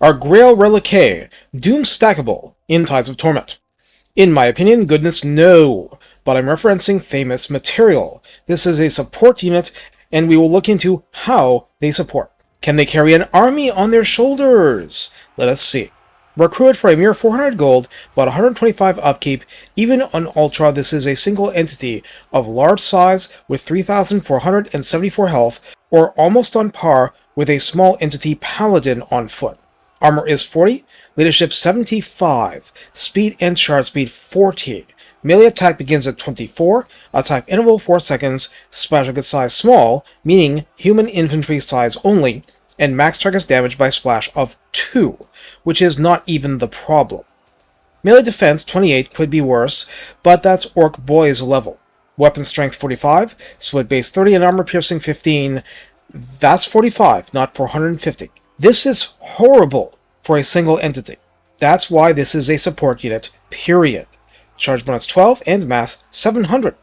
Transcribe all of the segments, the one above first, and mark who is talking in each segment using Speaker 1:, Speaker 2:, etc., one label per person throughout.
Speaker 1: are Grail Reliquae, DOOMSTACKABLE in Tides of Torment. In my opinion, goodness no, but I'm referencing famous material. This is a support unit, and we will look into how they support. Can they carry an army on their shoulders? Let us see. Recruited for a mere 400 gold, but 125 upkeep. Even on Ultra, this is a single entity of large size with 3,474 health, or almost on par with a small entity Paladin on foot. Armor is 40, leadership 75, speed and charge speed 40. Melee attack begins at 24, attack interval 4 seconds, splash target size small, meaning human infantry size only, and max target damage by splash of 2, which is not even the problem. Melee defense 28 could be worse, but that's Orc Boy's level. Weapon strength 45, split base 30 and armor piercing 15, that's 45, not 450. This is horrible for a single entity. That's why this is a support unit, period. Charge bonus 12 and mass 700.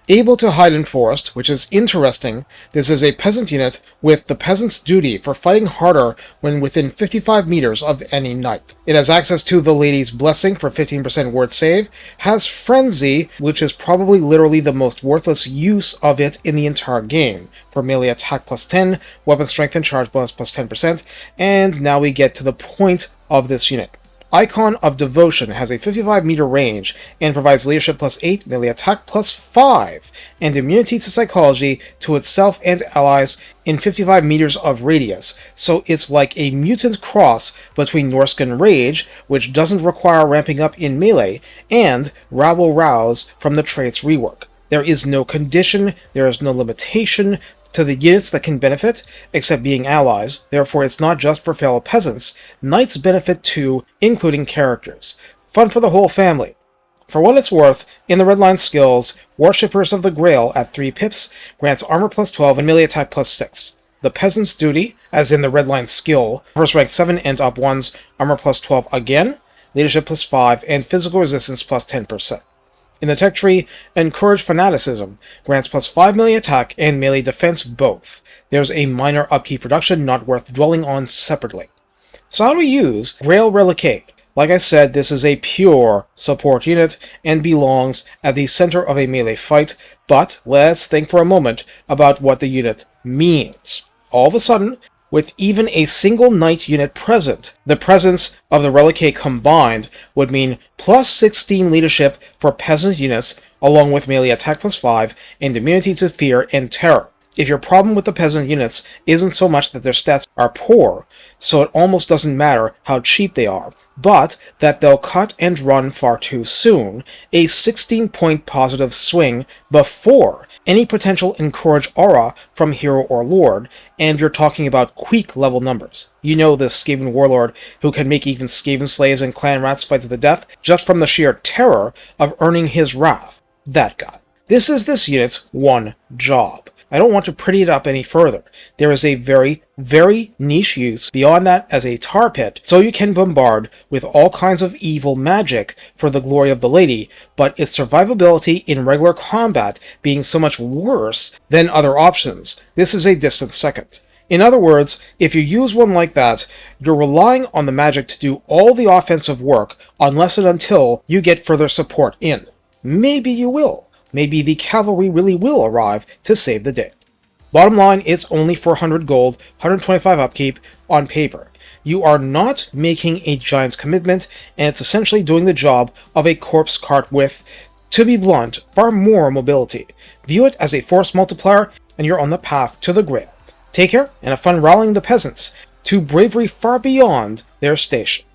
Speaker 1: Able to hide in forest, which is interesting. This is a peasant unit with the peasant's duty for fighting harder when within 55 meters of any knight. It has access to the lady's blessing for 15% word save, has frenzy, which is probably literally the most worthless use of it in the entire game, for melee attack plus 10, weapon strength and charge bonus plus 10%, and now we get to the point of this unit. Icon of Devotion has a 55-meter range and provides leadership plus 8, melee attack plus 5, and immunity to psychology to itself and allies in 55 meters of radius, so it's like a mutant cross between Norscan Rage, which doesn't require ramping up in melee, and Rabble Rouse from the traits rework. There is no condition, there is no limitation to the units that can benefit, except being allies, therefore it's not just for fellow peasants. Knights benefit too, including characters. Fun for the whole family. For what it's worth, in the redline skills, Worshippers of the Grail at 3 pips grants armor plus 12 and melee attack plus 6. The Peasant's Duty, as in the redline skill, first rank 7 and up ones, armor plus 12 again, leadership plus 5, and physical resistance plus 10%. In the tech tree, Encourage Fanaticism grants plus 5 melee attack and melee defense both. There's a minor upkeep reduction not worth dwelling on separately. So how do we use Grail Reliquae? Like I said, this is a pure support unit and belongs at the center of a melee fight, but let's think for a moment about what the unit means. All of a sudden, with even a single knight unit present, the presence of the Reliquae combined would mean plus 16 leadership for peasant units, along with melee attack plus 5 and immunity to fear and terror. If your problem with the peasant units isn't so much that their stats are poor, so it almost doesn't matter how cheap they are, but that they'll cut and run far too soon, a 16-point positive swing before any potential encourage aura from hero or lord, and you're talking about Queek level numbers. You know this Skaven warlord who can make even Skaven slaves and clan rats fight to the death just from the sheer terror of earning his wrath. That guy. This is this unit's one job. I don't want to pretty it up any further. There is a very, very niche use beyond that as a tar pit, so you can bombard with all kinds of evil magic for the glory of the lady, but its survivability in regular combat being so much worse than other options, this is a distant second. In other words, if you use one like that, you're relying on the magic to do all the offensive work unless and until you get further support in. Maybe you will. Maybe the cavalry really will arrive to save the day. Bottom line, it's only 400 gold, 125 upkeep on paper. You are not making a giant commitment, and it's essentially doing the job of a corpse cart with, to be blunt, far more mobility. View it as a force multiplier, and you're on the path to the Grail. Take care, and have fun rallying the peasants to bravery far beyond their station.